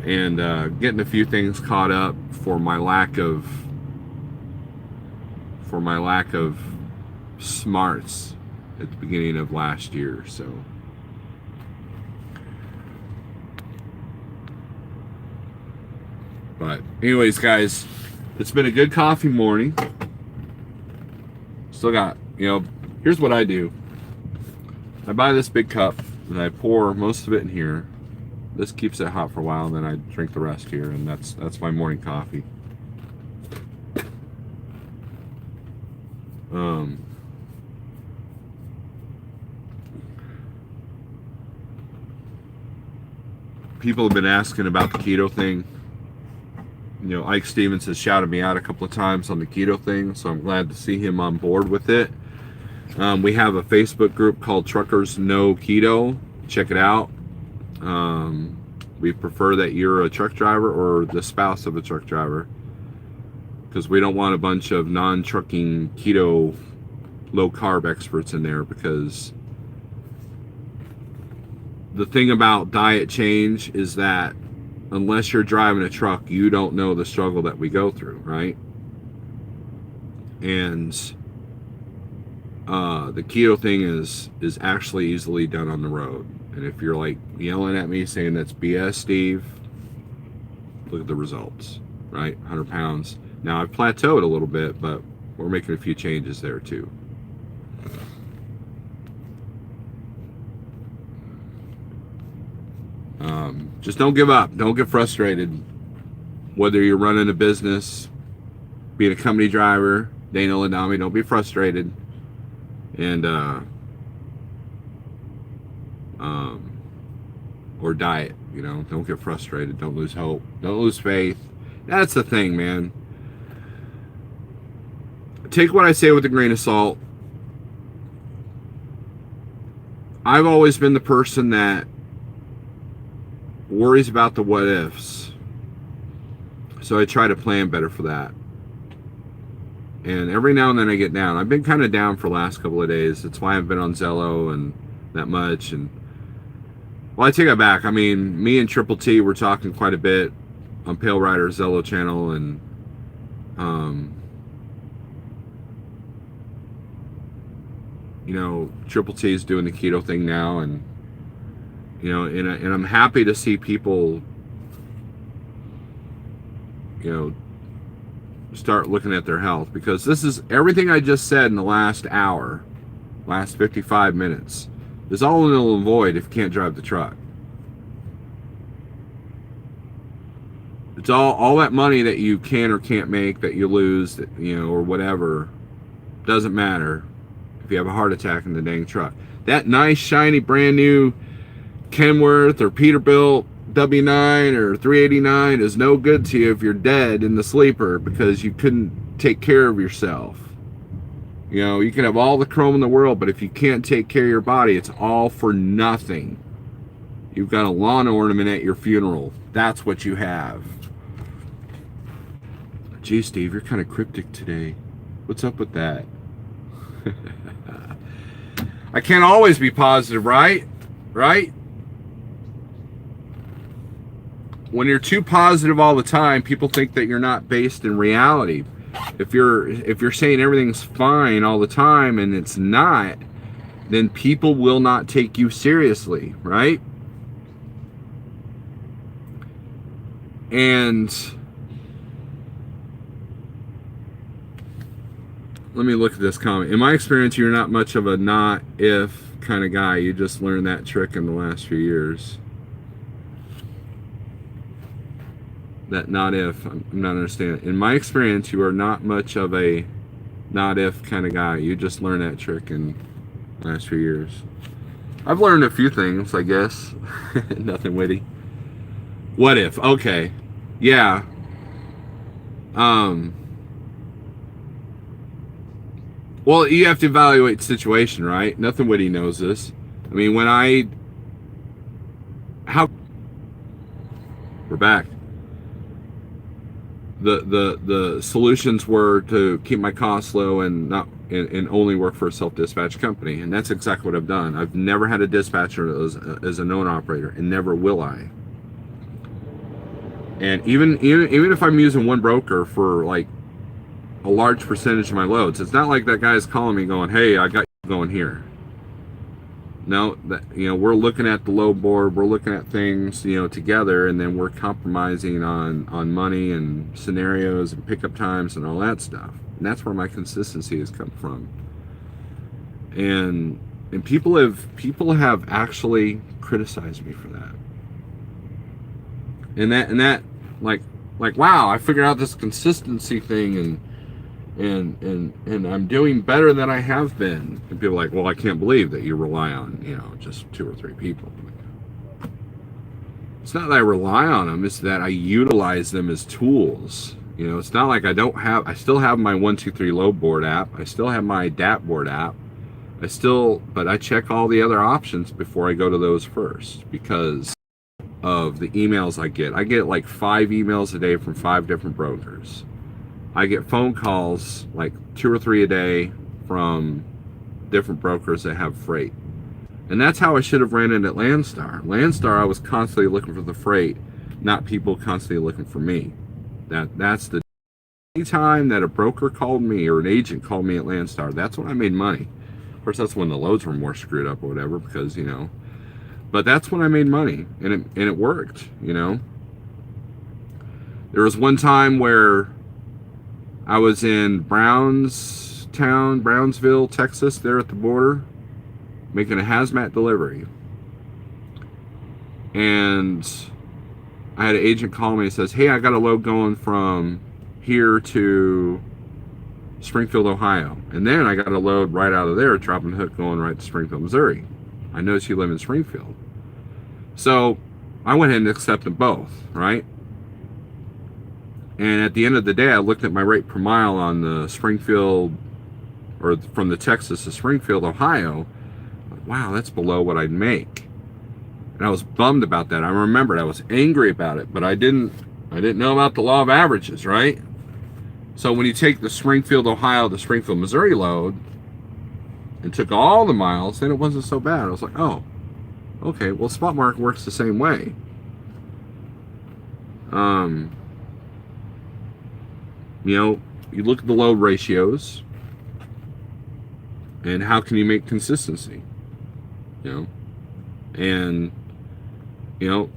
and getting a few things caught up for my lack of smarts at the beginning of last year. So but anyways, guys, it's been a good coffee morning. Still got, you know, here's what I do. I buy this big cup and I pour most of it in here. This keeps it hot for a while, and then I drink the rest here, and that's my morning coffee. People have been asking about the keto thing. You know, Ike Stevens has shouted me out a couple of times on the keto thing, so I'm glad to see him on board with it. We have a Facebook group called Truckers No Keto. Check it out. We prefer that you're a truck driver or the spouse of a truck driver, because we don't want a bunch of non-trucking keto low carb experts in there, because the thing about diet change is that unless you're driving a truck, you don't know the struggle that we go through, right? And the keto thing is actually easily done on the road. And if you're like yelling at me saying that's BS, Steve, look at the results, right? 100 pounds. Now I've plateaued a little bit, but we're making a few changes there too. Just don't give up. Don't get frustrated. Whether you're running a business, being a company driver, Daniel Adami, don't be frustrated. And or diet, you know, don't get frustrated. Don't lose hope. Don't lose faith. That's the thing, man. Take what I say with a grain of salt. I've always been the person that worries about the what ifs. So I try to plan better for that. And every now and then I get down. I've been kind of down for the last couple of days. That's why I've been on Zello and that much. And well, I take it back. I mean, me and Triple T were talking quite a bit on Pale Rider's Zello channel, and you know, Triple T is doing the keto thing now, and you know, and I'm happy to see people, you know, start looking at their health, because this is everything I just said in the last hour, last 55 minutes, is all null and void if you can't drive the truck. It's all that money that you can or can't make, that you lose, that, you know, or whatever, doesn't matter if you have a heart attack in the dang truck. That nice, shiny, brand new Kenworth or Peterbilt W9 or 389 is no good to you if you're dead in the sleeper because you couldn't take care of yourself. You know, you can have all the chrome in the world, but if you can't take care of your body, it's all for nothing. You've got a lawn ornament at your funeral. That's what you have. Gee, Steve, you're kind of cryptic today. What's up with that? I can't always be positive, right? Right? When you're too positive all the time, people think that you're not based in reality. If you're saying everything's fine all the time and it's not, then people will not take you seriously, right? And let me look at this comment. In my experience, you're not much of a not if kind of guy. You just learned that trick in the last few years. That not if, I'm not understanding. In my experience, you are not much of a not if kind of guy. You just learned that trick in the last few years. I've learned a few things, I guess. Nothing witty. What if? Okay. Yeah. Well, you have to evaluate the situation, right? Nothing witty knows this. I mean, we're back. The solutions were to keep my costs low and only work for a self-dispatch company, and that's exactly what I've done. I've never had a dispatcher as a known operator, and never will I. And even if I'm using one broker for like a large percentage of my loads, it's not like that guy's calling me going, "Hey, I got you going here." No, that, you know, we're looking at the load board, we're looking at things, you know, together, and then we're compromising on money and scenarios and pickup times and all that stuff. And that's where my consistency has come from. And people have actually criticized me for that. And that like wow, I figured out this consistency thing, and I'm doing better than I have been. And people are like, well, I can't believe that you rely on, you know, just 2 or 3 people. It's not that I rely on them, it's that I utilize them as tools. You know, it's not like I still have my 123 load board app, I still have my DAP board app, but I check all the other options before I go to those first, because of the emails I get. I get like 5 emails a day from 5 different brokers. I get phone calls like 2 or 3 a day from different brokers that have freight. And that's how I should have ran it at Landstar. Landstar, I was constantly looking for the freight, not people constantly looking for me. That's the time that a broker called me or an agent called me at Landstar, that's when I made money. Of course, that's when the loads were more screwed up or whatever, because, you know, but that's when I made money, and it worked, you know. There was one time where I was in Brownsville, Texas, there at the border, making a hazmat delivery. And I had an agent call me and says, hey, I got a load going from here to Springfield, Ohio. And then I got a load right out of there, dropping the hook, going right to Springfield, Missouri. I noticed you live in Springfield. So I went ahead and accepted both, right? And at the end of the day, I looked at my rate per mile on the Springfield, or from the Texas to Springfield, Ohio. wow, that's below what I'd make. And I was bummed about that. I remembered I was angry about it, but I didn't know about the law of averages, right? So when you take the Springfield, Ohio to Springfield, Missouri load and took all the miles, then it wasn't so bad. I was like, oh, okay, well, spot market works the same way. You know, you look at the load ratios and how can you make consistency, you know? And, you know,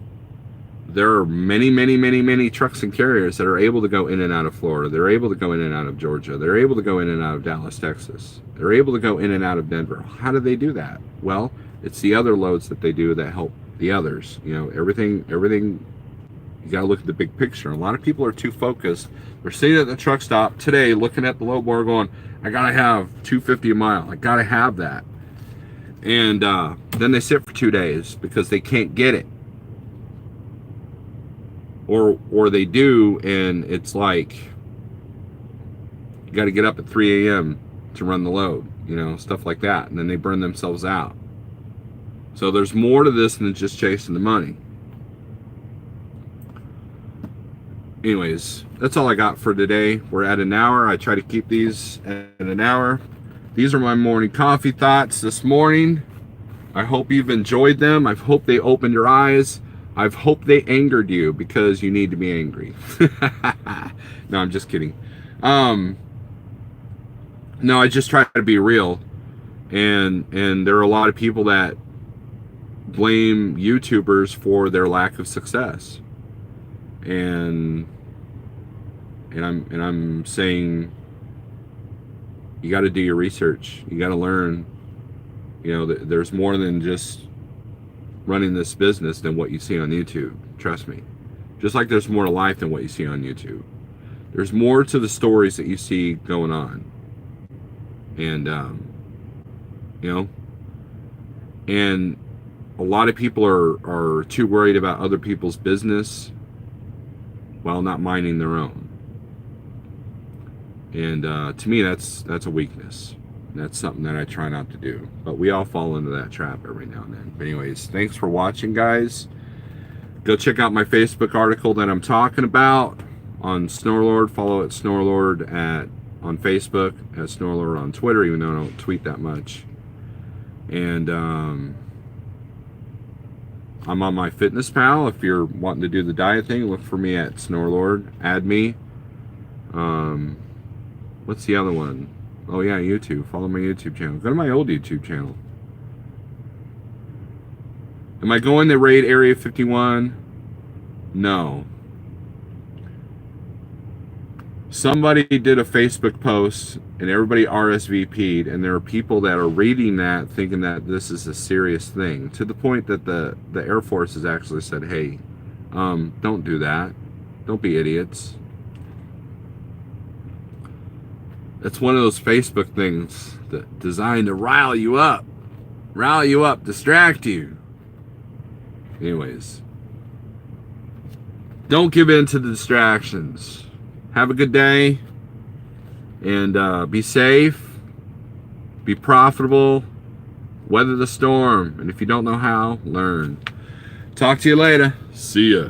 there are many trucks and carriers that are able to go in and out of Florida. They're able to go in and out of Georgia. They're able to go in and out of Dallas, Texas. They're able to go in and out of Denver. How do they do that? Well, it's the other loads that they do that help the others. You know, everything, you got to look at the big picture. A lot of people are too focused. They're sitting at the truck stop today looking at the load board going, I got to have $2.50 a mile. I got to have that. And then they sit for 2 days because they can't get it. Or they do, and it's like you got to get up at 3 a.m. to run the load, you know, stuff like that. And then they burn themselves out. So there's more to this than just chasing the money. Anyways, that's all I got for today. We're at an hour. I try to keep these at an hour. These are my morning coffee thoughts this morning. I hope you've enjoyed them. I hope they opened your eyes. I hope they angered you because you need to be angry. No, I'm just kidding. No, I just try to be real. And there are a lot of people that blame YouTubers for their lack of success. And I'm saying you got to do your research. You got to learn. You know, there's more than just running this business than what you see on YouTube. Trust me. Just like there's more to life than what you see on YouTube. There's more to the stories that you see going on. And, you know, and a lot of people are too worried about other people's business while not minding their own. And to me, that's a weakness. That's something that I try not to do. But we all fall into that trap every now and then. But anyways, thanks for watching, guys. Go check out my Facebook article that I'm talking about on Snorelord. Follow at Snorelord on Facebook, at Snorelord on Twitter, even though I don't tweet that much. And I'm on my Fitness Pal. If you're wanting to do the diet thing, look for me at Snorelord. Add me. What's the other one? Oh yeah, YouTube. Follow my YouTube channel. Go to my old YouTube channel. Am I going to raid Area 51? No. Somebody did a Facebook post and everybody RSVP'd, and there are people that are reading that thinking that this is a serious thing, to the point that the Air Force has actually said, hey, don't do that. Don't be idiots. It's one of those Facebook things that designed to rile you up, distract you. Anyways, don't give in to the distractions. Have a good day, and be safe, be profitable, weather the storm, and if you don't know how, learn. Talk to you later. See ya.